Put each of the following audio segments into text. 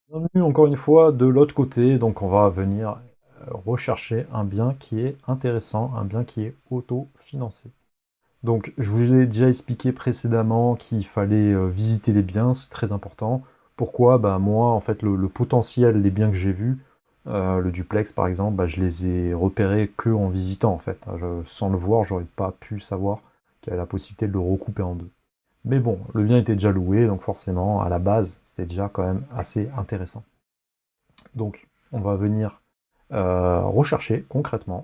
Bienvenue encore une fois de l'autre côté, donc on va venir rechercher un bien qui est intéressant, un bien qui est autofinancé. Donc je vous ai déjà expliqué précédemment qu'il fallait visiter les biens, c'est très important. Pourquoi? Bah, moi, en fait, le potentiel des biens que j'ai vus, le duplex par exemple, bah, je les ai repérés que en visitant en fait. Sans le voir, j'aurais pas pu savoir qu'il y avait la possibilité de le recouper en deux. Mais bon, le bien était déjà loué, donc forcément, à la base, c'était déjà quand même assez intéressant. Donc, on va venir rechercher concrètement.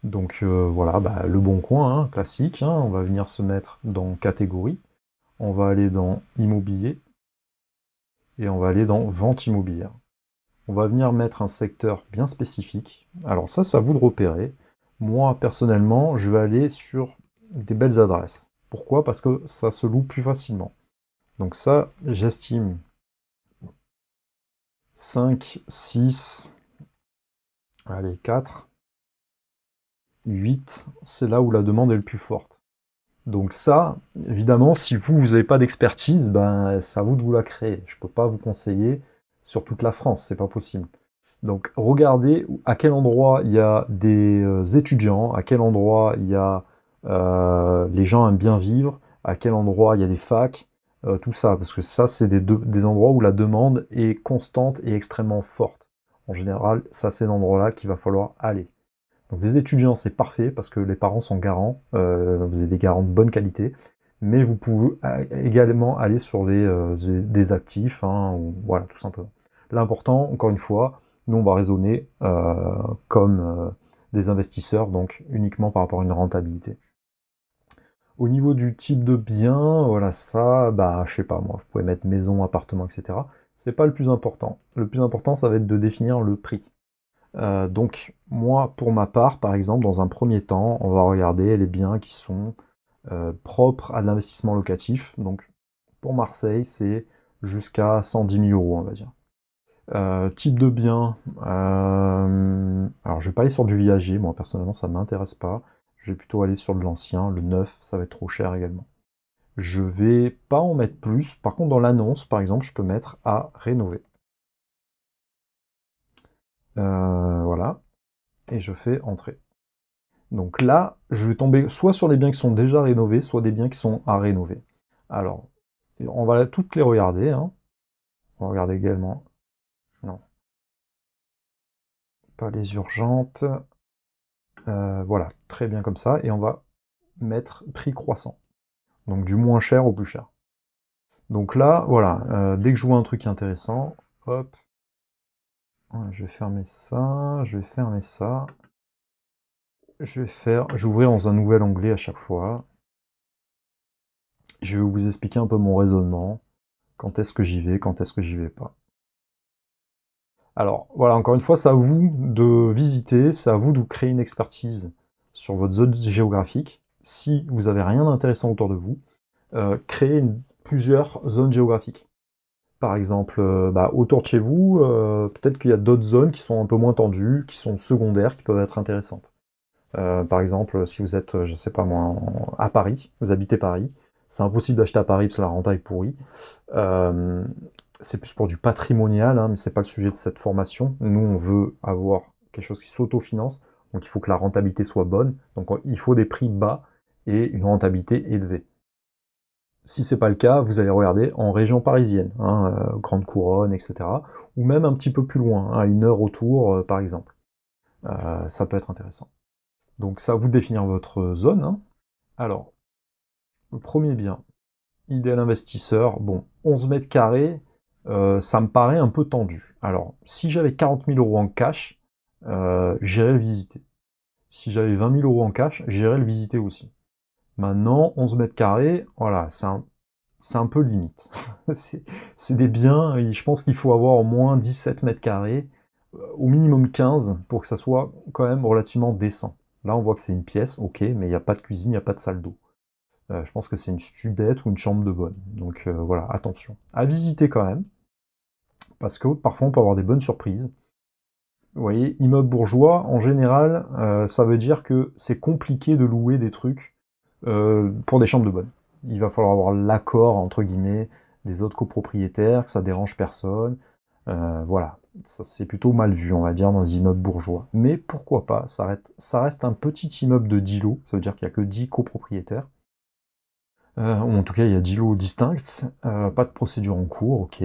Donc voilà, bah, le bon coin, hein, classique, hein, on va venir se mettre dans catégorie, on va aller dans immobilier et on va aller dans vente immobilière. On va venir mettre un secteur bien spécifique. Alors ça, c'est à vous de repérer. Moi, personnellement, je vais aller sur des belles adresses. Pourquoi? Parce que ça se loue plus facilement. Donc ça, j'estime 5, 6, allez, 4, 8, c'est là où la demande est le plus forte. Donc ça, évidemment, si vous n'avez pas d'expertise, ben, c'est à vous de vous la créer. Je ne peux pas vous conseiller sur toute la France, c'est pas possible. Donc regardez à quel endroit il y a des étudiants, à quel endroit il y a les gens aiment bien vivre, à quel endroit il y a des facs, tout ça, parce que ça, c'est des endroits où la demande est constante et extrêmement forte. En général, ça, c'est l'endroit-là qu'il va falloir aller. Donc les étudiants, c'est parfait parce que les parents sont garants, vous avez des garants de bonne qualité, mais vous pouvez également aller sur des actifs, hein, ou, voilà, tout simplement. L'important, encore une fois, nous on va raisonner comme des investisseurs, donc uniquement par rapport à une rentabilité. Au niveau du type de bien, voilà ça, bah je sais pas moi, vous pouvez mettre maison, appartement, etc. C'est pas le plus important. Le plus important, ça va être de définir le prix. Donc moi, pour ma part, par exemple, dans un premier temps, on va regarder les biens qui sont propres à l'investissement locatif. Donc pour Marseille, c'est jusqu'à 110 000 euros, on va dire. Type de bien, alors je vais pas aller sur du viager, moi personnellement ça ne m'intéresse pas. Je vais plutôt aller sur de l'ancien, le neuf, ça va être trop cher également. Je vais pas en mettre plus, par contre dans l'annonce, par exemple, je peux mettre à rénover. Voilà, et je fais entrer. Donc là, je vais tomber soit sur les biens qui sont déjà rénovés, soit des biens qui sont à rénover. Alors, on va toutes les regarder, hein. On va regarder également, non, pas les urgentes. Voilà, très bien comme ça. Et on va mettre prix croissant. Donc du moins cher au plus cher. Donc là, voilà, dès que je vois un truc intéressant, hop, je vais fermer ça, je vais fermer ça. Je vais ouvrir dans un nouvel onglet à chaque fois. Je vais vous expliquer un peu mon raisonnement. Quand est-ce que j'y vais, quand est-ce que j'y vais pas. Alors voilà, encore une fois, c'est à vous de visiter, c'est à vous de créer une expertise sur votre zone géographique. Si vous avez rien d'intéressant autour de vous, créez plusieurs zones géographiques. Par exemple, bah, autour de chez vous, peut-être qu'il y a d'autres zones qui sont un peu moins tendues, qui sont secondaires, qui peuvent être intéressantes. Par exemple, si vous êtes, je sais pas moi, à Paris, vous habitez Paris, c'est impossible d'acheter à Paris parce que la renta est pourrie. Euh, c'est plus pour du patrimonial, hein, mais c'est pas le sujet de cette formation. Nous, on veut avoir quelque chose qui s'autofinance, donc il faut que la rentabilité soit bonne. Donc il faut des prix bas et une rentabilité élevée. Si c'est pas le cas, vous allez regarder en région parisienne, hein, Grande Couronne, etc. Ou même un petit peu plus loin, hein, à 1 heure autour, par exemple. Ça peut être intéressant. Donc ça, vous définir votre zone, hein. Alors, le premier bien, idéal investisseur, bon, 11 mètres carrés, ça me paraît un peu tendu. Alors, si j'avais 40 000 euros en cash, j'irais le visiter. Si j'avais 20 000 euros en cash, j'irais le visiter aussi. Maintenant, 11 mètres carrés, voilà, c'est un peu limite. c'est c'est des biens, et je pense qu'il faut avoir au moins 17 mètres carrés, au minimum 15, pour que ça soit quand même relativement décent. Là, on voit que c'est une pièce, ok, mais il n'y a pas de cuisine, il n'y a pas de salle d'eau. Je pense que c'est une stubette ou une chambre de bonne. Donc voilà, attention. À visiter quand même, parce que parfois on peut avoir des bonnes surprises. Vous voyez, immeuble bourgeois, en général, ça veut dire que c'est compliqué de louer des trucs pour des chambres de bonne. Il va falloir avoir l'accord, entre guillemets, des autres copropriétaires, que ça dérange personne. Voilà, ça c'est plutôt mal vu, on va dire, dans les immeubles bourgeois. Mais pourquoi pas, ça reste un petit immeuble de 10 lots, ça veut dire qu'il n'y a que 10 copropriétaires. Ou en tout cas, il y a 10 lots distincts, pas de procédure en cours, ok,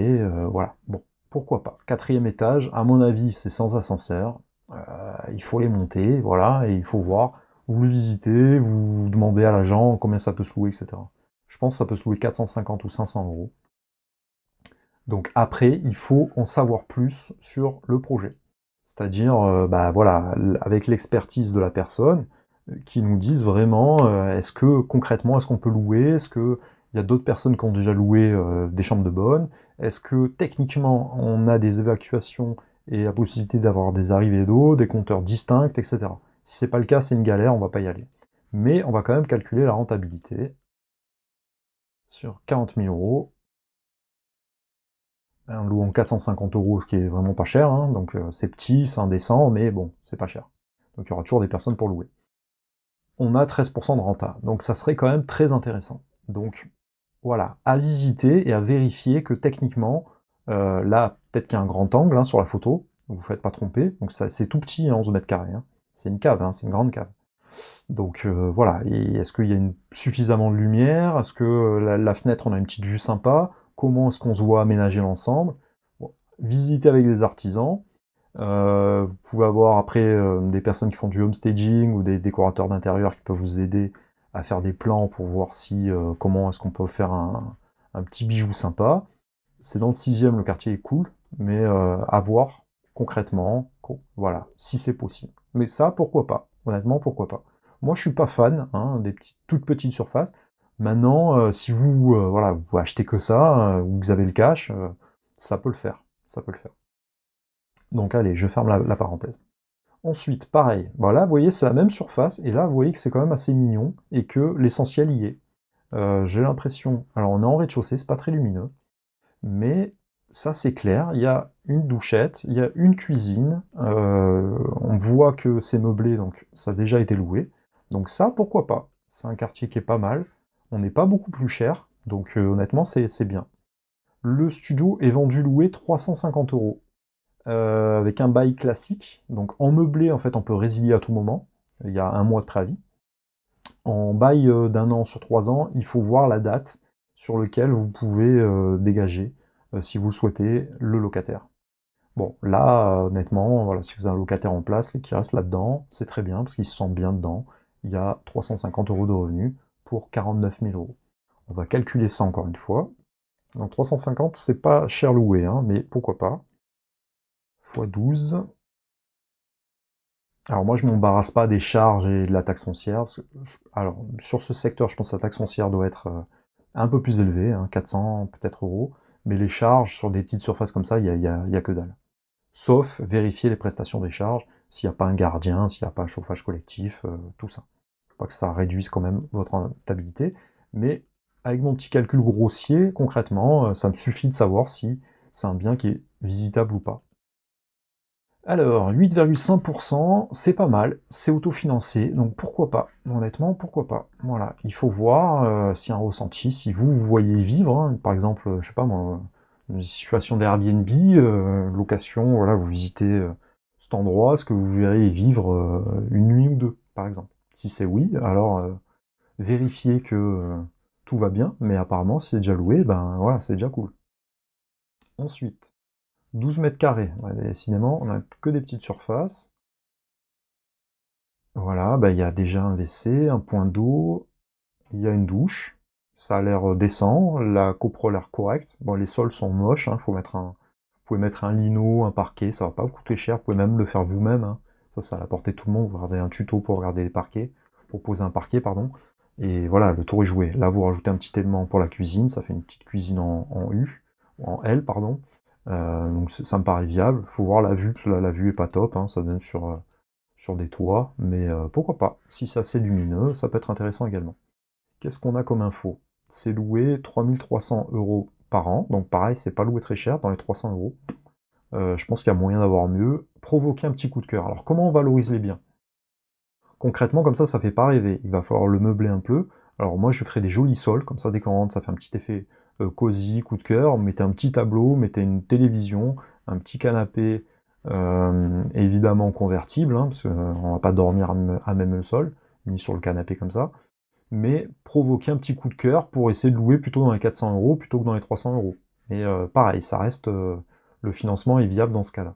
voilà. Bon, pourquoi pas. 4e étage, à mon avis, c'est sans ascenseur. Il faut les monter, voilà, et il faut voir. Vous le visitez, vous demandez à l'agent combien ça peut se louer, etc. Je pense que ça peut se louer 450 ou 500 euros. Donc après, il faut en savoir plus sur le projet. C'est-à-dire, bah voilà, avec l'expertise de la personne, qui nous disent vraiment, est-ce que concrètement, est-ce qu'on peut louer? Est-ce qu'il y a d'autres personnes qui ont déjà loué des chambres de bonne? Est-ce que techniquement, on a des évacuations et la possibilité d'avoir des arrivées d'eau, des compteurs distincts, etc. Si c'est pas le cas, c'est une galère, on va pas y aller. Mais on va quand même calculer la rentabilité sur 40 000 euros. Un loup en 450 euros, ce qui est vraiment pas cher, hein, donc c'est petit, c'est indécent, mais bon, c'est pas cher. Donc il y aura toujours des personnes pour louer. On a 13% de renta, donc ça serait quand même très intéressant. Donc voilà, à visiter et à vérifier que techniquement, là, peut-être qu'il y a un grand angle hein, sur la photo, vous ne vous faites pas tromper, donc c'est tout petit, hein, 11 mètres carrés, hein. C'est une cave, hein, c'est une grande cave. Donc voilà, est-ce qu'il y a suffisamment de lumière? Est-ce que la fenêtre, on a une petite vue sympa? Comment est-ce qu'on se voit aménager l'ensemble? Bon, visiter avec des artisans. Vous pouvez avoir après des personnes qui font du homestaging ou des décorateurs d'intérieur qui peuvent vous aider à faire des plans pour voir si comment est-ce qu'on peut faire un petit bijou sympa. C'est dans le 6e, le quartier est cool, mais à voir concrètement, voilà, si c'est possible. Mais ça, pourquoi pas? Honnêtement, pourquoi pas? Moi, je suis pas fan hein, des toutes petites surfaces. Maintenant, si vous, voilà, vous achetez que ça, ou que vous avez le cash, ça peut le faire. Ça peut le faire. Donc allez, je ferme la parenthèse. Ensuite, pareil, voilà, vous voyez, c'est la même surface, et là, vous voyez que c'est quand même assez mignon, et que l'essentiel y est. J'ai l'impression, alors on est en rez-de-chaussée, c'est pas très lumineux, mais ça c'est clair, il y a une douchette, il y a une cuisine, on voit que c'est meublé, donc ça a déjà été loué, donc ça, pourquoi pas? C'est un quartier qui est pas mal, on n'est pas beaucoup plus cher, donc honnêtement, c'est bien. Le studio est vendu loué 350 euros. Avec un bail classique, donc en meublé, en fait, on peut résilier à tout moment, il y a 1 mois de préavis. En bail d'1 an sur 3 ans, il faut voir la date sur laquelle vous pouvez dégager, si vous le souhaitez, le locataire. Bon, là, honnêtement, voilà, si vous avez un locataire en place qui reste là-dedans, c'est très bien, parce qu'il se sent bien dedans. Il y a 350 euros de revenus pour 49 000 euros. On va calculer ça encore une fois. Donc 350, c'est pas cher loué, hein, mais pourquoi pas. X 12. Alors moi, je m'embarrasse pas des charges et de la taxe foncière. Parce que alors, sur ce secteur, je pense que la taxe foncière doit être un peu plus élevée, hein, 400 peut-être euros. Mais les charges sur des petites surfaces comme ça, il y a que dalle. Sauf vérifier les prestations des charges, s'il n'y a pas un gardien, s'il n'y a pas un chauffage collectif, tout ça. Faut pas que ça réduise quand même votre rentabilité. Mais avec mon petit calcul grossier, concrètement, ça me suffit de savoir si c'est un bien qui est visitable ou pas. Alors, 8,5%, c'est pas mal, c'est autofinancé, donc pourquoi pas? Honnêtement, pourquoi pas? Voilà, il faut voir s'il y a un ressenti, si vous voyez vivre, hein, par exemple, je sais pas moi, une situation d'Airbnb, location, voilà, vous visitez cet endroit, est-ce que vous verrez y vivre une nuit ou deux, par exemple? Si c'est oui, alors vérifiez que tout va bien, mais apparemment, si c'est déjà loué, ben voilà, c'est déjà cool. Ensuite, 12 mètres carrés. Ouais, décidément, on n'a que des petites surfaces. Voilà, bah, il y a déjà un WC, un point d'eau, il y a une douche. Ça a l'air décent, la copro a l'air correcte. Bon, les sols sont moches, hein, vous pouvez mettre un lino, un parquet, ça va pas vous coûter cher, vous pouvez même le faire vous-même, hein. Ça à la portée de tout le monde, vous regardez un tuto pour regarder les parquets, pour poser un parquet, pardon. Et voilà, le tour est joué. Là, vous rajoutez un petit élément pour la cuisine, ça fait une petite cuisine en U, ou en L, pardon. Donc ça me paraît viable. Faut voir la vue, la vue est pas top, hein, ça donne sur des toits, mais pourquoi pas. Si c'est assez lumineux, ça peut être intéressant également. Qu'est-ce qu'on a comme info? C'est loué 3300 euros par an, donc pareil, c'est pas loué très cher, dans les 300 euros. Je pense qu'il y a moyen d'avoir mieux. Provoquer un petit coup de cœur. Alors comment on valorise les biens? Concrètement, comme ça fait pas rêver. Il va falloir le meubler un peu. Alors moi, je ferai des jolis sols, comme ça, dès qu'on rentre, ça fait un petit effet cosy, coup de cœur. Mettez un petit tableau, mettez une télévision, un petit canapé, évidemment convertible, hein, parce qu'on va pas dormir à même le sol, ni sur le canapé comme ça, mais provoquer un petit coup de cœur pour essayer de louer plutôt dans les 400 € plutôt que dans les 300 €. Et pareil, ça reste, le financement est viable dans ce cas-là.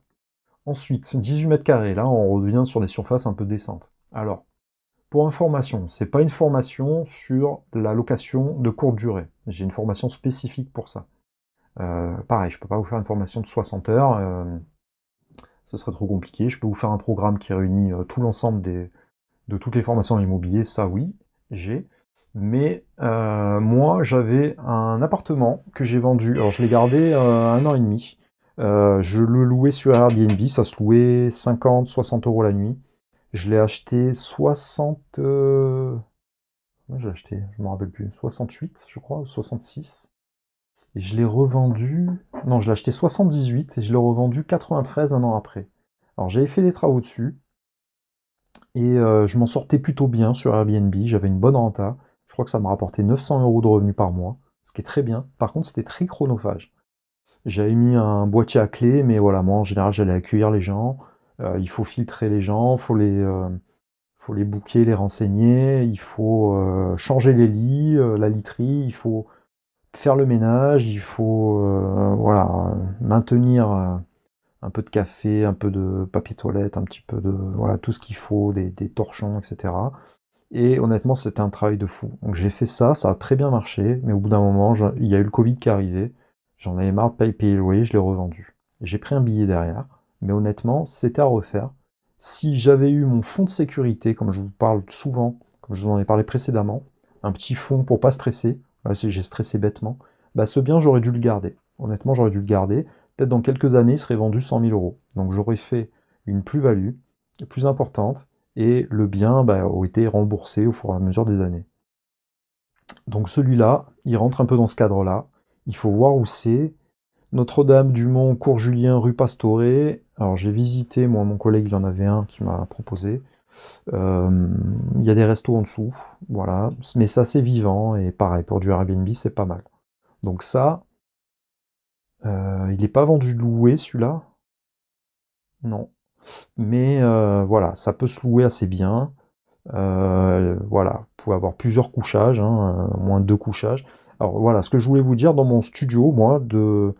Ensuite, 18 mètres carrés, là on revient sur des surfaces un peu décentes. Alors, pour information, c'est pas une formation sur la location de courte durée. J'ai une formation spécifique pour ça. Pareil, je peux pas vous faire une formation de 60 heures, ce serait trop compliqué. Je peux vous faire un programme qui réunit tout l'ensemble de toutes les formations en immobilier, ça oui, j'ai. Mais moi, j'avais un appartement que j'ai vendu. Alors, je l'ai gardé 1 an et demi. Je le louais sur Airbnb, ça se louait 50, 60 € la nuit. Je l'ai acheté 60. Moi, j'ai acheté, je me rappelle plus. 68, je crois, ou 66. Et je l'ai revendu. Non, je l'ai acheté 78 et je l'ai revendu 93 un an après. Alors, j'avais fait des travaux dessus. Et je m'en sortais plutôt bien sur Airbnb, j'avais une bonne renta. Je crois que ça me rapportait 900 € de revenus par mois, ce qui est très bien. Par contre, c'était très chronophage. J'avais mis un boîtier à clé, mais voilà, moi en général, j'allais accueillir les gens. Il faut filtrer les gens, faut les booker, les renseigner, il faut changer les lits, la literie, il faut faire le ménage, il faut voilà, maintenir un peu de café, un peu de papier toilette, un petit peu de voilà, tout ce qu'il faut, des torchons, etc. Et honnêtement, c'était un travail de fou. Donc j'ai fait ça, ça a très bien marché, mais au bout d'un moment, il y a eu le Covid qui est arrivé, j'en avais marre de payer le loyer, je l'ai revendu. J'ai pris un billet derrière, mais honnêtement, c'était à refaire. Si j'avais eu mon fonds de sécurité, comme je vous parle souvent, comme je vous en ai parlé précédemment, un petit fonds pour pas stresser, là, si j'ai stressé bêtement, bah ce bien, j'aurais dû le garder. Honnêtement, j'aurais dû le garder. Peut-être dans quelques années, il serait vendu 100 000 €. Donc j'aurais fait une plus-value plus importante, et le bien a été remboursé au fur et à mesure des années. Donc celui-là, il rentre un peu dans ce cadre-là. Il faut voir où c'est. Notre-Dame-du-Mont, Cours Julien, rue Pastoré. Alors j'ai visité, moi mon collègue il en avait un qui m'a proposé. Il y a des restos en dessous, voilà. Mais c'est assez vivant, et pareil, pour du Airbnb, c'est pas mal. Donc ça, il n'est pas vendu loué celui-là. Non. Mais voilà, ça peut se louer assez bien. Voilà, vous pouvez avoir plusieurs couchages, hein, moins de 2 couchages. Alors voilà, ce que je voulais vous dire, dans mon studio, moi, de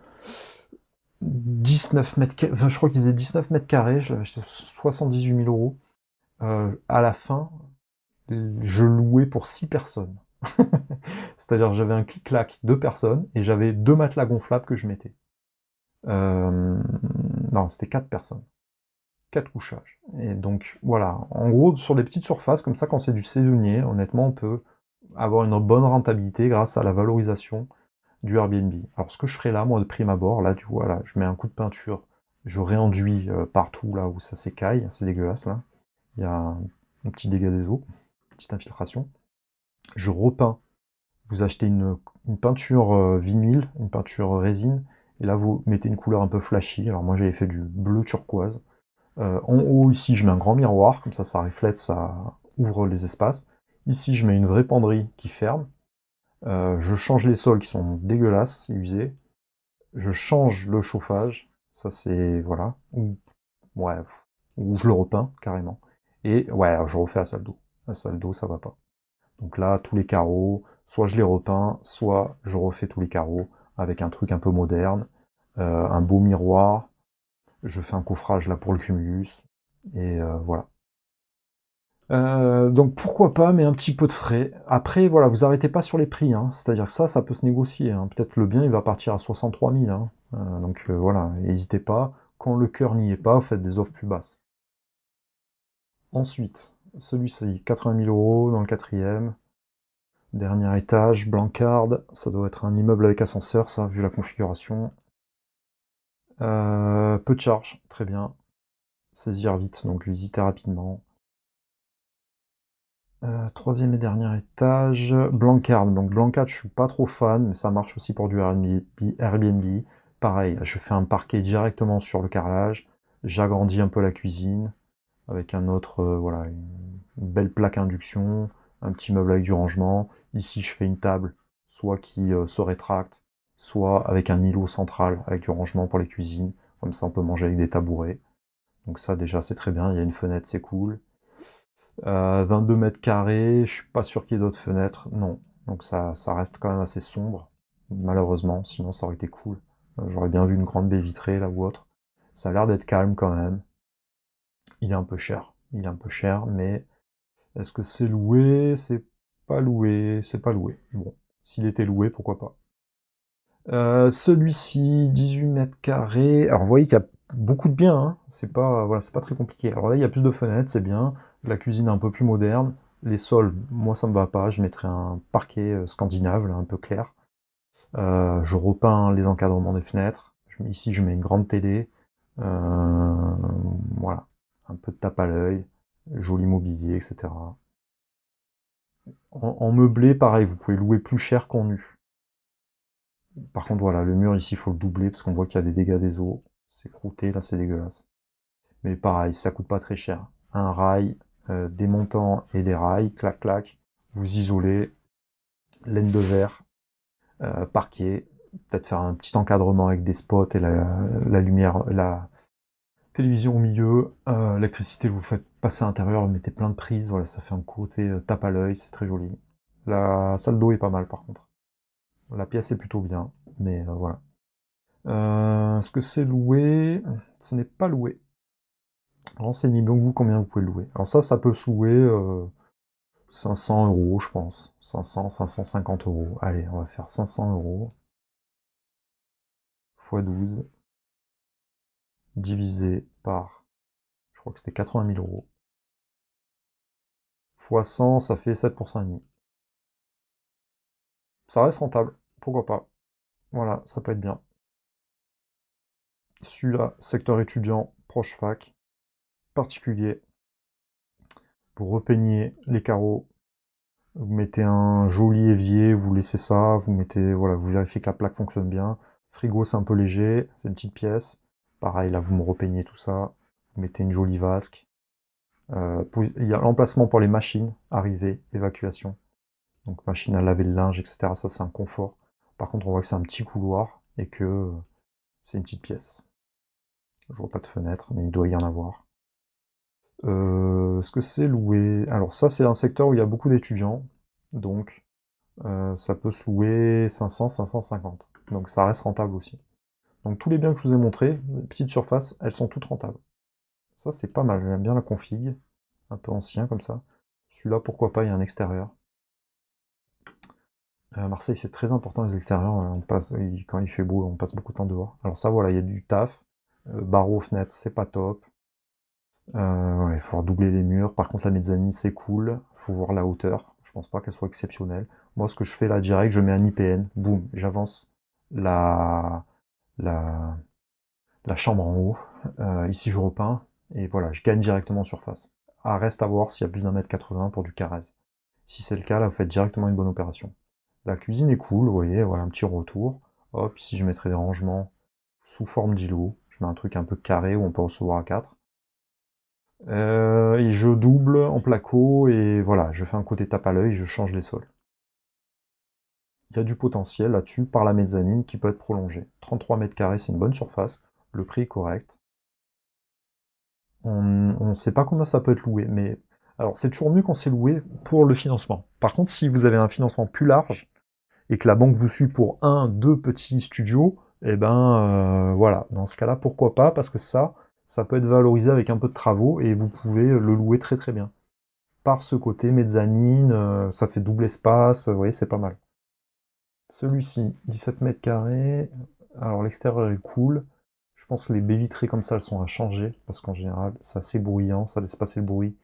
19 mètres carrés, enfin, je crois qu'ils faisaient 19 mètres carrés, je l'avais acheté 78 000 €. À la fin, je louais pour 6 personnes. C'est-à-dire j'avais un clic-clac, 2 personnes, et j'avais 2 matelas gonflables que je mettais. Non, c'était 4 personnes. 4 couchages. Et donc voilà, en gros, sur des petites surfaces, comme ça, quand c'est du saisonnier, honnêtement, on peut avoir une bonne rentabilité grâce à la valorisation du Airbnb. Alors ce que je ferai là, moi, de prime abord, là, tu vois, là, je mets un coup de peinture, je réenduis partout là où ça s'écaille, c'est dégueulasse là. Il y a un petit dégât des eaux, une petite infiltration. Je repeins. Vous achetez une peinture vinyle, une peinture résine, et là vous mettez une couleur un peu flashy. Alors moi j'avais fait du bleu turquoise. En haut, ici, je mets un grand miroir, comme ça reflète, ça ouvre les espaces. Ici, je mets une vraie penderie qui ferme. Je change les sols qui sont dégueulasses, usés. Je change le chauffage. Ça, c'est... Voilà. Ouais, ou je le repeins, carrément. Et ouais, je refais la salle d'eau. La salle d'eau, ça va pas. Donc là, tous les carreaux, soit je les repeins, soit je refais tous les carreaux avec un truc un peu moderne. Un beau miroir. Je fais un coffrage là pour le cumulus. Et voilà. Donc pourquoi pas, mais un petit peu de frais. Après, voilà, vous arrêtez pas sur les prix, hein. C'est-à-dire que ça peut se négocier, hein. Peut-être le bien, il va partir à 63 000, hein. Donc voilà, n'hésitez pas. Quand le cœur n'y est pas, faites des offres plus basses. Ensuite, celui-ci, 80 000 € dans le 4e. Dernier étage, Blancarde. Ça doit être un immeuble avec ascenseur, ça, vu la configuration. Peu de charge, très bien. Saisir vite, donc visiter rapidement. Troisième et dernier étage, Blancarde. Donc Blancarde, je suis pas trop fan, mais ça marche aussi pour du Airbnb. Pareil, je fais un parquet directement sur le carrelage. J'agrandis un peu la cuisine avec un autre, voilà, une belle plaque induction, un petit meuble avec du rangement. Ici, je fais une table, soit qui se rétracte, soit avec un îlot central avec du rangement pour les cuisines. Comme ça, on peut manger avec des tabourets. Donc ça, déjà, c'est très bien. Il y a une fenêtre, c'est cool. 22 mètres carrés, je suis pas sûr qu'il y ait d'autres fenêtres. Non. Donc ça reste quand même assez sombre, malheureusement. Sinon, ça aurait été cool. J'aurais bien vu une grande baie vitrée, là, ou autre. Ça a l'air d'être calme, quand même. Il est un peu cher. Il est un peu cher, mais est-ce que c'est loué? C'est pas loué. C'est pas loué. Bon. S'il était loué, pourquoi pas. Celui-ci, 18 mètres carrés. Alors, vous voyez qu'il y a beaucoup de biens, hein. C'est pas, voilà, c'est pas très compliqué. Alors là, il y a plus de fenêtres, c'est bien. La cuisine est un peu plus moderne. Les sols, moi, ça me va pas. Je mettrais un parquet scandinave, là, un peu clair. Je repeins les encadrements des fenêtres. Ici, je mets une grande télé. Voilà. Un peu de tape à l'œil. Joli mobilier, etc. En meublé, pareil, vous pouvez louer plus cher qu'en nu. Par contre, voilà, le mur ici, il faut le doubler parce qu'on voit qu'il y a des dégâts des eaux. C'est croûté, là, c'est dégueulasse. Mais pareil, ça coûte pas très cher. Un rail, des montants et des rails, clac, clac. Vous isolez, laine de verre, parquet. Peut-être faire un petit encadrement avec des spots et la lumière, la télévision au milieu. L'électricité, vous faites passer à l'intérieur, vous mettez plein de prises. Voilà, ça fait un côté tape à l'œil, c'est très joli. La salle d'eau est pas mal, par contre. La pièce est plutôt bien, mais voilà. Est-ce que c'est loué? Ce n'est pas loué. Renseignez-vous combien vous pouvez louer. Alors ça peut se louer 500 euros, je pense. 500, 550 euros. Allez, on va faire 500 euros x 12 divisé par, je crois que c'était 80 000 euros. X 100, ça fait 7% et demi. Ça reste rentable, pourquoi pas. Voilà, ça peut être bien. Celui-là, secteur étudiant, proche fac, particulier. Vous repeignez les carreaux, vous mettez un joli évier, vous laissez ça, vous mettez, voilà, vous vérifiez que la plaque fonctionne bien. Frigo, c'est un peu léger, c'est une petite pièce. Pareil, là, vous me repeignez tout ça, vous mettez une jolie vasque. Il y a l'emplacement pour les machines, arrivée, évacuation. Donc machine à laver le linge, etc. Ça, c'est un confort. Par contre, on voit que c'est un petit couloir et que c'est une petite pièce. Je vois pas de fenêtre, mais il doit y en avoir. Est-ce que c'est loué? Alors ça, c'est un secteur où il y a beaucoup d'étudiants, donc ça peut se louer 500, 550. Donc ça reste rentable aussi. Donc tous les biens que je vous ai montrés, petites surfaces, elles sont toutes rentables. Ça, c'est pas mal, j'aime bien la config, un peu ancien comme ça. Celui-là, pourquoi pas, il y a un extérieur. À Marseille, c'est très important les extérieurs, quand il fait beau, on passe beaucoup de temps dehors. Alors ça, voilà, il y a du taf. Barreaux, fenêtres, c'est pas top. Ouais, il va falloir doubler les murs. Par contre, la mezzanine, c'est cool. Faut voir la hauteur. Je pense pas qu'elle soit exceptionnelle. Moi, ce que je fais là, direct, je mets un IPN. Boum, j'avance la, la, la chambre en haut. Ici, je repeins. Et voilà, je gagne directement en surface. Reste à voir s'il y a plus d'un mètre 80 pour du carrez. Si c'est le cas, là, vous faites directement une bonne opération. La cuisine est cool, vous voyez, voilà, un petit retour. Hop, ici, je mettrai des rangements sous forme d'îlot. Je mets un truc un peu carré où on peut recevoir à 4. Et je double en placo et voilà, je fais un côté tape à l'œil, je change les sols. Il y a du potentiel là-dessus par la mezzanine qui peut être prolongée. 33 mètres carrés, c'est une bonne surface, le prix est correct. On ne sait pas combien ça peut être loué, mais alors c'est toujours mieux quand c'est loué pour le financement. Par contre, si vous avez un financement plus large et que la banque vous suit pour un, deux petits studios, eh ben voilà, dans ce cas-là, pourquoi pas, parce que ça peut être valorisé avec un peu de travaux et vous pouvez le louer très très bien. Par ce côté mezzanine, ça fait double espace, vous voyez, c'est pas mal. Celui-ci, 17 mètres carrés. Alors l'extérieur est cool. Je pense que les baies vitrées comme ça, elles sont à changer, parce qu'en général, c'est assez bruyant, ça laisse passer le bruit,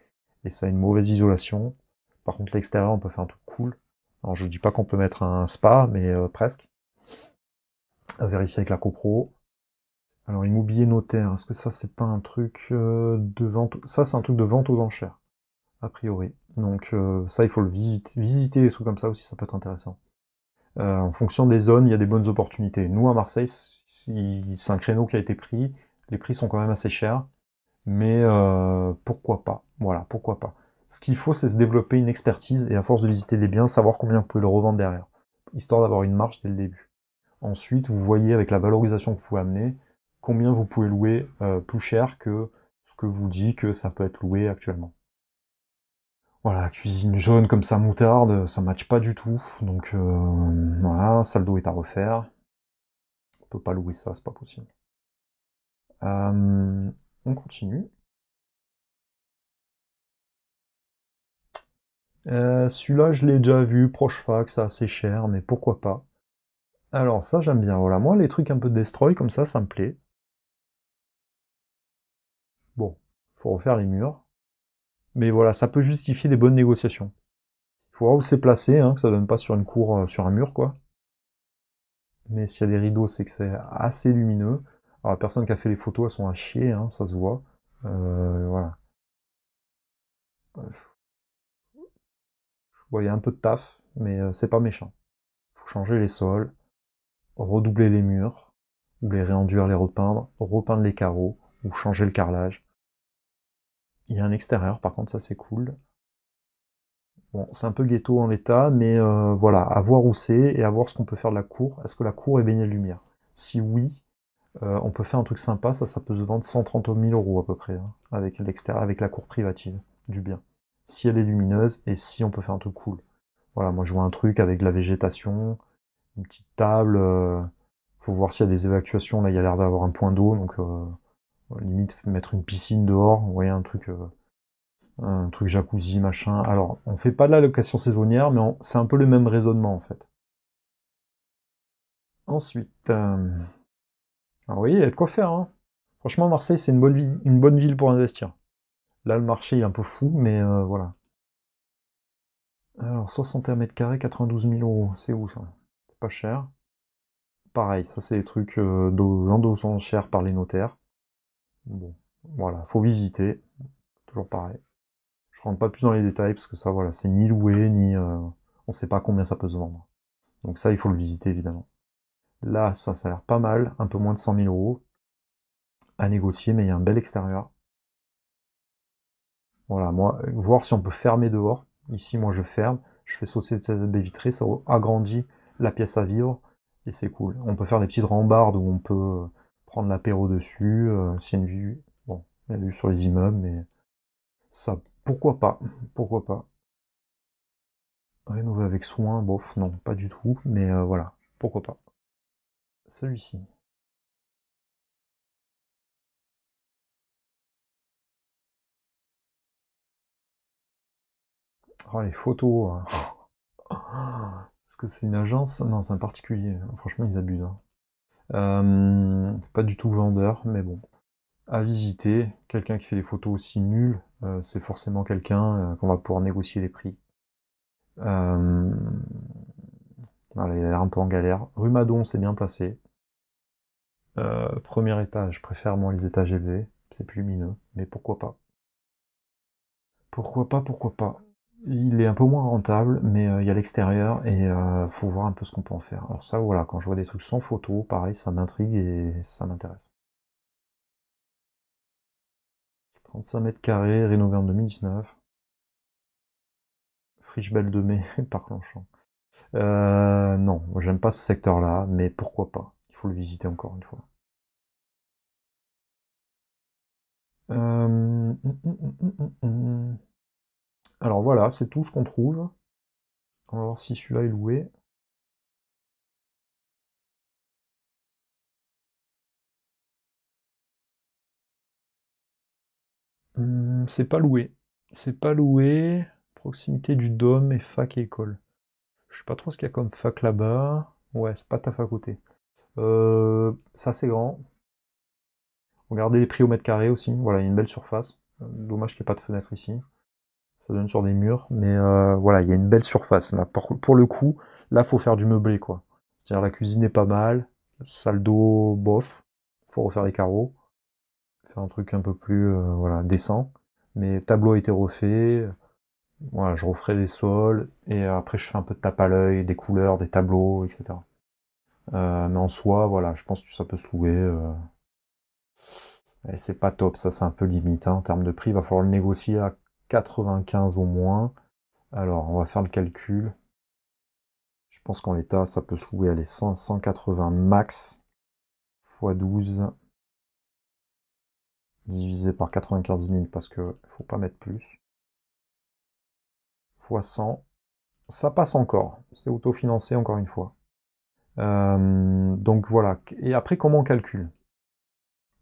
et ça a une mauvaise isolation. Par contre, l'extérieur, on peut faire un truc cool. Alors je dis pas qu'on peut mettre un spa, mais presque. À vérifier avec la copro. Alors immobilier notaire, est-ce que ça c'est pas un truc de vente? Ça c'est un truc de vente aux enchères, a priori. Donc ça il faut le visiter des trucs comme ça aussi, ça peut être intéressant. En fonction des zones, il y a des bonnes opportunités. Nous à Marseille, c'est un créneau qui a été pris, les prix sont quand même assez chers, mais pourquoi pas? Voilà, pourquoi pas. Ce qu'il faut, c'est se développer une expertise et à force de visiter des biens, savoir combien vous pouvez le revendre derrière, histoire d'avoir une marge dès le début. Ensuite, vous voyez avec la valorisation que vous pouvez amener, combien vous pouvez louer plus cher que ce que vous dit que ça peut être loué actuellement. Voilà, cuisine jaune comme ça, moutarde, ça matche pas du tout. Donc voilà, salle d'eau est à refaire. On peut pas louer ça, c'est pas possible. On continue. Celui-là, je l'ai déjà vu, proche fac, c'est assez cher, mais pourquoi pas. Alors ça, j'aime bien. Voilà, moi, les trucs un peu destroy comme ça me plaît. Bon, faut refaire les murs. Mais voilà, ça peut justifier des bonnes négociations. Il faut voir où c'est placé, hein, que ça donne pas sur une cour, sur un mur, quoi. Mais s'il y a des rideaux, c'est que c'est assez lumineux. Alors la personne qui a fait les photos, elles sont à chier, hein, ça se voit. Voilà. Bon, il y a un peu de taf, mais c'est pas méchant. Faut changer les sols, redoubler les murs, ou les réenduire, les repeindre les carreaux, ou changer le carrelage. Il y a un extérieur, par contre, ça c'est cool. Bon, c'est un peu ghetto en l'état, mais voilà, à voir où c'est et à voir ce qu'on peut faire de la cour. Est-ce que la cour est baignée de lumière? Si oui, on peut faire un truc sympa, ça peut se vendre 130 000 € à peu près, hein, avec l'extérieur, avec la cour privative du bien. Si elle est lumineuse et si on peut faire un truc cool. Voilà, moi je vois un truc avec de la végétation, une petite table, faut voir s'il y a des évacuations, là il y a l'air d'avoir un point d'eau, donc limite mettre une piscine dehors, vous voyez, un truc jacuzzi, machin. Alors, on fait pas de la location saisonnière, mais c'est un peu le même raisonnement en fait. Ensuite, alors oui, il y a de quoi faire, hein. Franchement, Marseille, c'est une bonne ville pour investir. Là, le marché il est un peu fou, mais voilà. Alors, 61 mètres carrés, 92 000 €, c'est où ça? C'est pas cher. Pareil, ça c'est des trucs vendus aux enchères par les notaires. Bon, voilà, faut visiter, toujours pareil. Je rentre pas plus dans les détails parce que ça, voilà, c'est ni loué, ni on sait pas combien ça peut se vendre. Donc ça, il faut le visiter évidemment. Là, ça a l'air pas mal, un peu moins de 100 000 € à négocier, mais il y a un bel extérieur. Voilà, moi, voir si on peut fermer dehors. Ici, moi, je ferme, je fais sauter cette baie vitrée, ça agrandit la pièce à vivre, et c'est cool. On peut faire des petites rambardes où on peut prendre l'apéro dessus, s'il y a une vue, bon, il y a une vue sur les immeubles, mais ça, pourquoi pas, pourquoi pas. Rénover avec soin, bof, non, pas du tout, mais voilà, pourquoi pas. Celui-ci. Oh, les photos, hein. Est-ce que c'est une agence? Non, c'est un particulier. Franchement, ils abusent, hein. Pas du tout vendeur, mais bon. À visiter. Quelqu'un qui fait des photos aussi nulles, c'est forcément quelqu'un qu'on va pouvoir négocier les prix. Voilà, il a l'air un peu en galère. Rue Madon, c'est bien placé. Premier étage, je préfère moi les étages élevés. C'est plus lumineux, mais pourquoi pas. Pourquoi pas, pourquoi pas. Il est un peu moins rentable, mais il y a l'extérieur et faut voir un peu ce qu'on peut en faire. Alors ça, voilà, quand je vois des trucs sans photo, pareil, ça m'intrigue et ça m'intéresse. 35 mètres carrés, rénové en 2019. Friche Belle de Mai, Parc Longchamp. Non, moi j'aime pas ce secteur-là, mais pourquoi pas. Il faut le visiter encore une fois. Alors voilà, c'est tout ce qu'on trouve. On va voir si celui-là est loué. C'est pas loué. C'est pas loué. Proximité du Dôme et fac et école. Je sais pas trop ce qu'il y a comme fac là-bas. Ouais, c'est pas taf à côté. C'est assez grand. Regardez les prix au mètre carré aussi. Voilà, il y a une belle surface. Dommage qu'il n'y ait pas de fenêtre ici. Ça donne sur des murs, mais voilà, il y a une belle surface. Là, pour le coup, là, faut faire du meublé, quoi. C'est-à-dire la cuisine est pas mal, salle d'eau, bof. Faut refaire les carreaux, faire un truc un peu plus voilà, décent. Mais tableau a été refait. Voilà, je referai les sols et après je fais un peu de tape à l'œil, des couleurs, des tableaux, etc. Mais en soi, voilà, je pense que ça peut se louer. Et c'est pas top, ça c'est un peu limite hein, en termes de prix. Il va falloir le négocier à 95 au moins. Alors, on va faire le calcul. Je pense qu'en l'état, ça peut se louer à les 100, 180 max, x 12. divisé par 95 000 parce que faut pas mettre plus, fois 100, ça passe encore, c'est autofinancé encore une fois. Donc voilà, et après comment on calcule?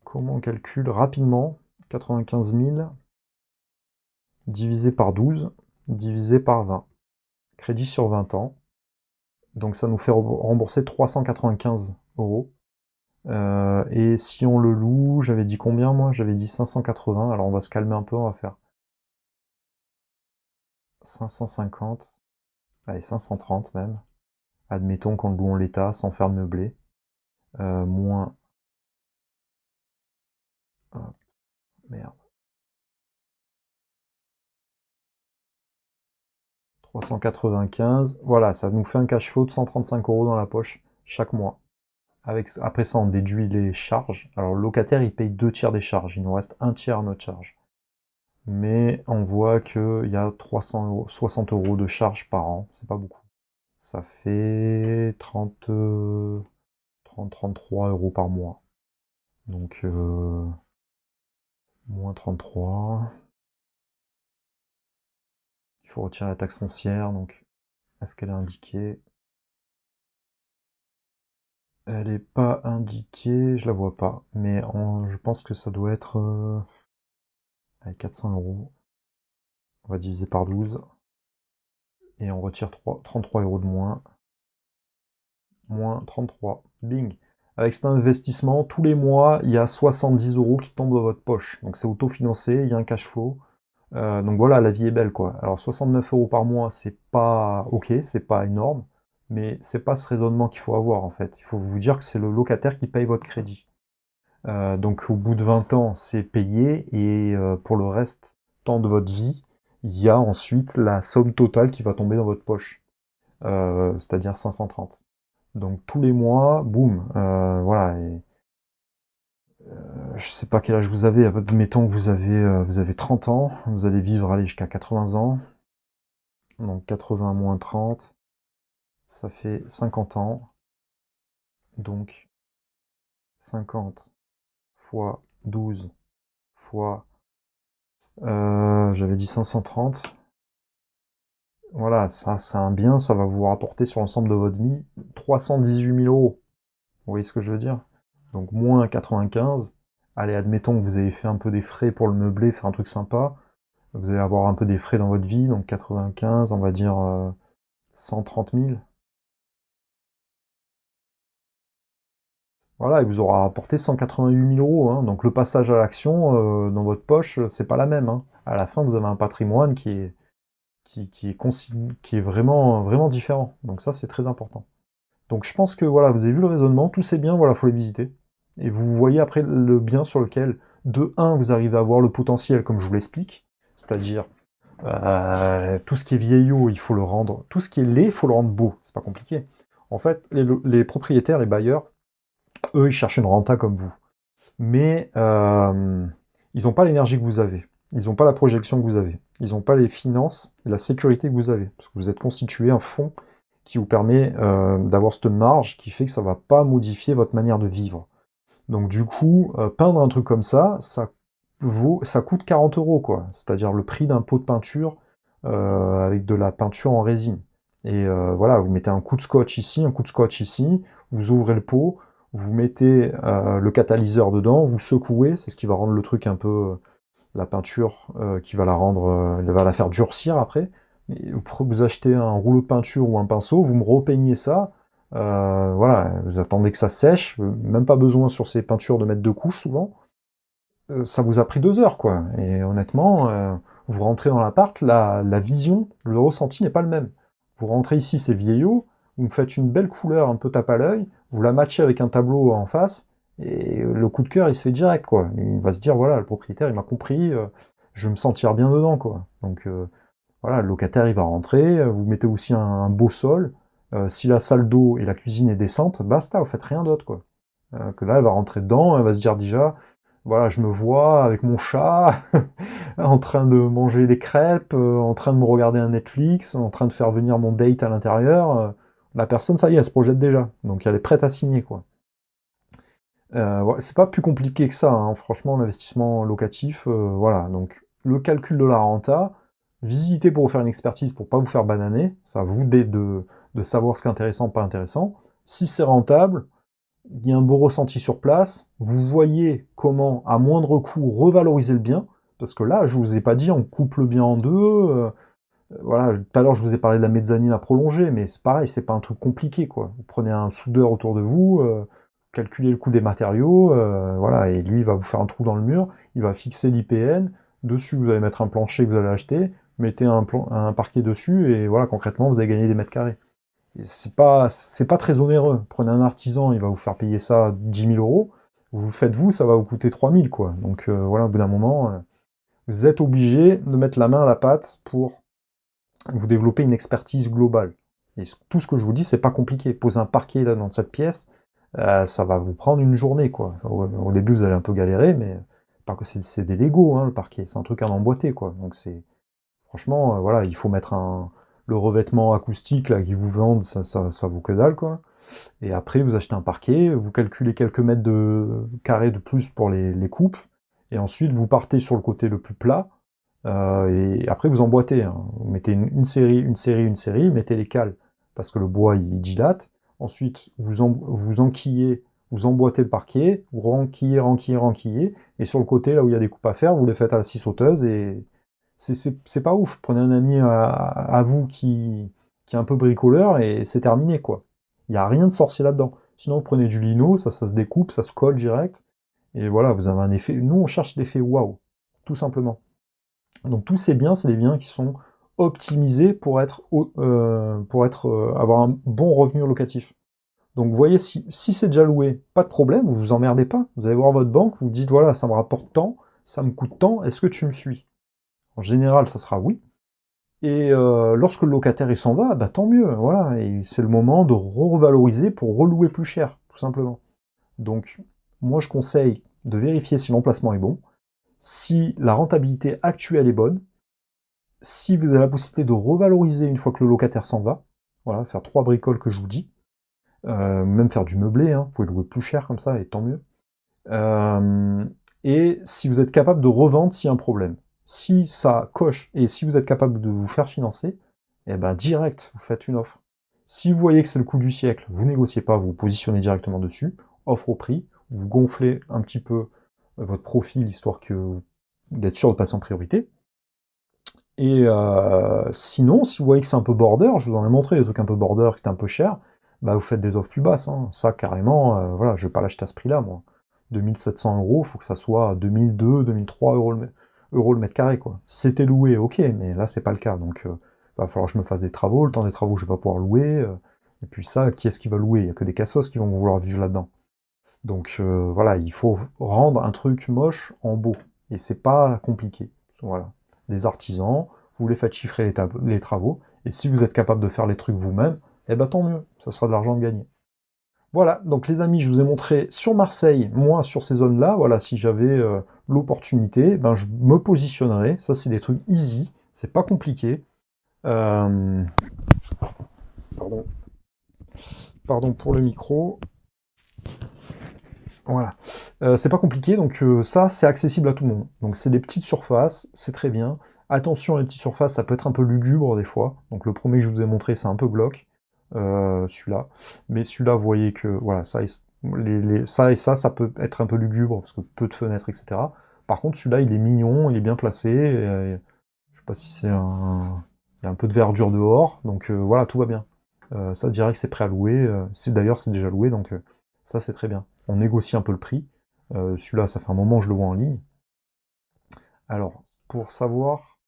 Comment on calcule rapidement 95 000 divisé par 12, divisé par 20. Crédit sur 20 ans. Donc ça nous fait rembourser 395 €. Et si on le loue, j'avais dit combien moi? J'avais dit 580, alors on va se calmer un peu, on va faire 550, allez 530 même. Admettons qu'on le loue en l'état, sans faire de meublé. Moins... Hop, merde. 395, voilà, ça nous fait un cash flow de 135 € dans la poche chaque mois. Après ça, on déduit les charges. Alors le locataire, il paye 2 tiers des charges, il nous reste 1 tiers à notre charge. Mais on voit qu'il y a 60 € de charges par an, c'est pas beaucoup. Ça fait 33 € par mois. Donc, moins 33. Il faut retirer la taxe foncière, donc est-ce qu'elle est indiquée? Elle n'est pas indiquée, je la vois pas. Mais je pense que ça doit être 400 €. On va diviser par 12. Et on retire 33 € de moins. Moins 33. Bing. Avec cet investissement, tous les mois, il y a 70 € qui tombent dans votre poche. Donc c'est autofinancé, il y a un cash flow. Donc voilà, la vie est belle, quoi. Alors 69 € par mois, c'est pas ok, c'est pas énorme, mais c'est pas ce raisonnement qu'il faut avoir, en fait. Il faut vous dire que c'est le locataire qui paye votre crédit. Donc au bout de 20 ans, c'est payé, et pour le reste temps de votre vie, il y a ensuite la somme totale qui va tomber dans votre poche, c'est-à-dire 530. Donc tous les mois, boum, voilà. Et, je sais pas quel âge vous avez, mettons que vous avez 30 ans, vous allez vivre allez, jusqu'à 80 ans. Donc 80 moins 30, ça fait 50 ans. Donc 50 fois 12 fois, j'avais dit 530. Voilà, ça c'est un bien, ça va vous rapporter sur l'ensemble de votre vie 318 000 €. Vous voyez ce que je veux dire? Donc moins 95. Allez, admettons que vous avez fait un peu des frais pour le meubler, faire un truc sympa. Vous allez avoir un peu des frais dans votre vie, donc 95, on va dire 130 000. Voilà, il vous aura rapporté 188 000 €. Hein. Donc le passage à l'action dans votre poche, c'est pas la même. Hein. À la fin, vous avez un patrimoine qui est vraiment, vraiment différent. Donc ça, c'est très important. Donc je pense que voilà, vous avez vu le raisonnement, tous ces biens, voilà, faut les visiter. Et vous voyez après le bien sur lequel, de 1, vous arrivez à voir le potentiel, comme je vous l'explique, c'est-à-dire tout ce qui est vieillot, il faut le rendre, tout ce qui est laid, il faut le rendre beau, c'est pas compliqué. En fait, les propriétaires, les bailleurs, eux, ils cherchent une renta comme vous. Mais ils n'ont pas l'énergie que vous avez. Ils n'ont pas la projection que vous avez. Ils n'ont pas les finances et la sécurité que vous avez. Parce que vous êtes constitué un fonds qui vous permet d'avoir cette marge qui fait que ça ne va pas modifier votre manière de vivre. Donc du coup, peindre un truc comme ça coûte 40 €, quoi. C'est-à-dire le prix d'un pot de peinture avec de la peinture en résine. Et voilà, vous mettez un coup de scotch ici, un coup de scotch ici, vous ouvrez le pot, vous mettez le catalyseur dedans, vous secouez, c'est ce qui va rendre le truc un peu... la peinture qui va la rendre, va la faire durcir après. Et vous achetez un rouleau de peinture ou un pinceau, vous me repeignez ça, voilà, vous attendez que ça sèche, même pas besoin sur ces peintures de mettre 2 couches souvent. Ça vous a pris 2 heures, quoi. Et honnêtement, vous rentrez dans l'appart, la vision, le ressenti n'est pas le même. Vous rentrez ici, c'est vieillot, vous me faites une belle couleur un peu tape à l'œil, vous la matchez avec un tableau en face, et le coup de cœur, il se fait direct, quoi. Il va se dire, voilà, le propriétaire, il m'a compris, je vais me sentir bien dedans, quoi. Donc, voilà, le locataire, il va rentrer, vous mettez aussi un beau sol. Si la salle d'eau et la cuisine est décente, basta, vous faites rien d'autre, quoi. Que là, elle va rentrer dedans, elle va se dire déjà, voilà, je me vois avec mon chat, en train de manger des crêpes, en train de me regarder un Netflix, en train de faire venir mon date à l'intérieur. La personne, ça y est, elle se projette déjà. Donc elle est prête à signer, quoi. Ouais, c'est pas plus compliqué que ça, hein. Franchement, l'investissement locatif, voilà. Donc, le calcul de la renta, visitez pour vous faire une expertise, pour pas vous faire bananer. C'est à vous de savoir ce qui est intéressant, pas intéressant. Si c'est rentable, il y a un bon ressenti sur place. Vous voyez comment, à moindre coût, revaloriser le bien. Parce que là, je vous ai pas dit, on coupe le bien en deux. Voilà, tout à l'heure, je vous ai parlé de la mezzanine à prolonger, mais c'est pareil, c'est pas un truc compliqué, quoi. Vous prenez un soudeur autour de vous, calculez le coût des matériaux, voilà, et lui, il va vous faire un trou dans le mur, il va fixer l'IPN, dessus, vous allez mettre un plancher que vous allez acheter, mettez un parquet dessus, et voilà, concrètement, vous allez gagner des mètres carrés. C'est pas très onéreux. Prenez un artisan, il va vous faire payer ça 10 000 euros, vous le faites vous, ça va vous coûter 3 000, quoi. Donc voilà, au bout d'un moment, vous êtes obligé de mettre la main à la pâte pour vous développez une expertise globale. Et tout ce que je vous dis, c'est pas compliqué. Poser un parquet là dans cette pièce, ça va vous prendre une journée, quoi. Au début, vous allez un peu galérer, mais parce que c'est des Lego, hein, le parquet. C'est un truc à emboîter, quoi. Donc c'est franchement, voilà, il faut mettre le revêtement acoustique là qu'ils vous vendent, ça vaut que dalle, quoi. Et après, vous achetez un parquet, vous calculez quelques mètres de carré de plus pour les coupes, et ensuite vous partez sur le côté le plus plat. Et après, vous emboîtez, hein. Vous mettez une série, une série, une série, mettez les cales, parce que le bois, il dilate. Ensuite, vous enquillez, vous emboîtez le parquet, vous renquillez, renquillez, renquillez, et sur le côté, là où il y a des coupes à faire, vous les faites à la scie sauteuse, et c'est pas ouf. Prenez un ami à vous qui est un peu bricoleur, et c'est terminé, quoi. Il n'y a rien de sorcier là-dedans. Sinon, vous prenez du lino, ça se découpe, ça se colle direct, et voilà, vous avez un effet... Nous, on cherche l'effet waouh, tout simplement. Donc tous ces biens, c'est des biens qui sont optimisés avoir un bon revenu locatif. Donc vous voyez, si c'est déjà loué, pas de problème, vous vous emmerdez pas. Vous allez voir votre banque, vous dites voilà, ça me rapporte tant, ça me coûte tant, est-ce que tu me suis? En général, ça sera oui. Et lorsque le locataire il s'en va, bah tant mieux, voilà. Et c'est le moment de revaloriser pour relouer plus cher, tout simplement. Donc moi je conseille de vérifier si l'emplacement est bon, si la rentabilité actuelle est bonne, si vous avez la possibilité de revaloriser une fois que le locataire s'en va, voilà, faire 3 bricoles que je vous dis, même faire du meublé, hein, vous pouvez louer plus cher comme ça, et tant mieux. Et si vous êtes capable de revendre s'il y a un problème. Si ça coche, et si vous êtes capable de vous faire financer, eh ben direct, vous faites une offre. Si vous voyez que c'est le coup du siècle, vous négociez pas, vous vous positionnez directement dessus, offre au prix, vous gonflez un petit peu votre profil, histoire d'être sûr de passer en priorité. Et sinon, si vous voyez que c'est un peu border, je vous en ai montré des trucs un peu border qui étaient un peu chers, bah vous faites des offres plus basses, hein. Ça, carrément, voilà, je vais pas l'acheter à ce prix-là, moi. 2700 euros, faut que ça soit 2002, 2003 euros le mètre carré, quoi. C'était loué, ok, mais là, c'est pas le cas. Donc, va falloir que je me fasse des travaux. Le temps des travaux, je vais pas pouvoir louer. Et puis ça, qui est-ce qui va louer? Il y a que des cassos qui vont vouloir vivre là-dedans. Donc, voilà, il faut rendre un truc moche en beau. Et c'est pas compliqué. Voilà. Des artisans, vous les faites chiffrer les travaux, et si vous êtes capable de faire les trucs vous-même, eh ben tant mieux, ça sera de l'argent de gagné. Voilà, donc les amis, je vous ai montré sur Marseille, moi sur ces zones-là, voilà, si j'avais l'opportunité, ben je me positionnerais, ça c'est des trucs easy, c'est pas compliqué. Euh, Pardon. Pardon pour le micro. Voilà. C'est pas compliqué, donc ça, c'est accessible à tout le monde. Donc c'est des petites surfaces, c'est très bien. Attention, les petites surfaces, ça peut être un peu lugubre des fois. Donc le premier que je vous ai montré, c'est un peu glauque, celui-là. Mais celui-là, vous voyez que, voilà, ça et ça peut être un peu lugubre, parce que peu de fenêtres, etc. Par contre, celui-là, il est mignon, il est bien placé. Je sais pas si c'est un... Il y a un peu de verdure dehors, donc voilà, tout va bien. Ça, dirait que c'est prêt à louer. D'ailleurs, c'est déjà loué, donc ça, c'est très bien. On négocie un peu le prix. Celui-là, ça fait un moment que je le vois en ligne. Alors, pour savoir,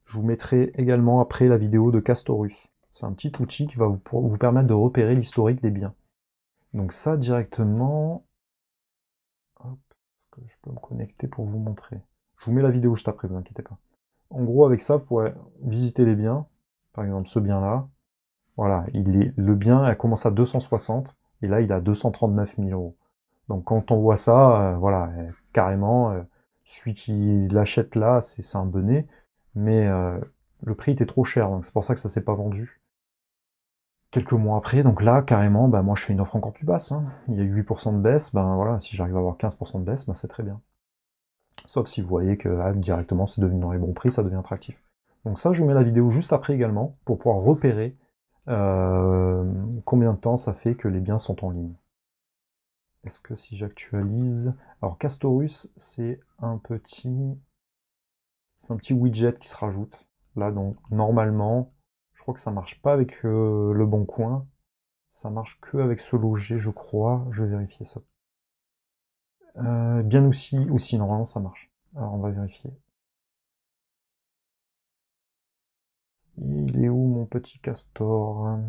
je vous mettrai également après la vidéo de Castorus. C'est un petit outil qui va vous permettre de repérer l'historique des biens. Donc ça, directement... Hop, je peux me connecter pour vous montrer. Je vous mets la vidéo juste après, vous inquiétez pas. En gros, avec ça, vous pourrez visiter les biens. Par exemple, ce bien-là. Voilà, le bien a commencé à 260, et là, il a 239 000 euros. Donc quand on voit ça, voilà, carrément, celui qui l'achète là, c'est un benet, mais le prix était trop cher, donc c'est pour ça que ça s'est pas vendu. quelques mois après, donc là, carrément, bah, moi je fais une offre encore plus basse, hein. Il y a 8% de baisse, ben voilà, si j'arrive à avoir 15% de baisse, ben c'est très bien. Sauf si vous voyez que là, directement, c'est devenu dans les bons prix, ça devient attractif. Donc ça, je vous mets la vidéo juste après également, pour pouvoir repérer combien de temps ça fait que les biens sont en ligne. Est-ce que si j'actualise... Alors Castorus, c'est un petit widget qui se rajoute. Là, donc, normalement, je crois que ça marche pas avec Le Bon Coin. Ça marche que avec Ce Loger, je crois. Je vais vérifier ça. Bien aussi, normalement, ça marche. Alors, on va vérifier. Il est où, mon petit castor?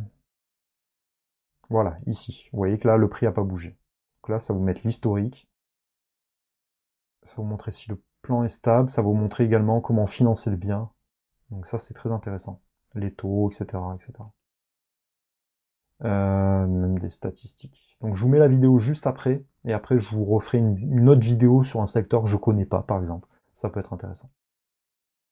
Voilà, ici. Vous voyez que là, le prix n'a pas bougé. Donc là, ça va vous mettre l'historique. Ça va vous montrer si le plan est stable. Ça va vous montrer également comment financer le bien. Donc ça, c'est très intéressant. Les taux, etc., etc. Même des statistiques. Donc je vous mets la vidéo juste après, et après je vous referai une autre vidéo sur un secteur que je connais pas, par exemple. Ça peut être intéressant.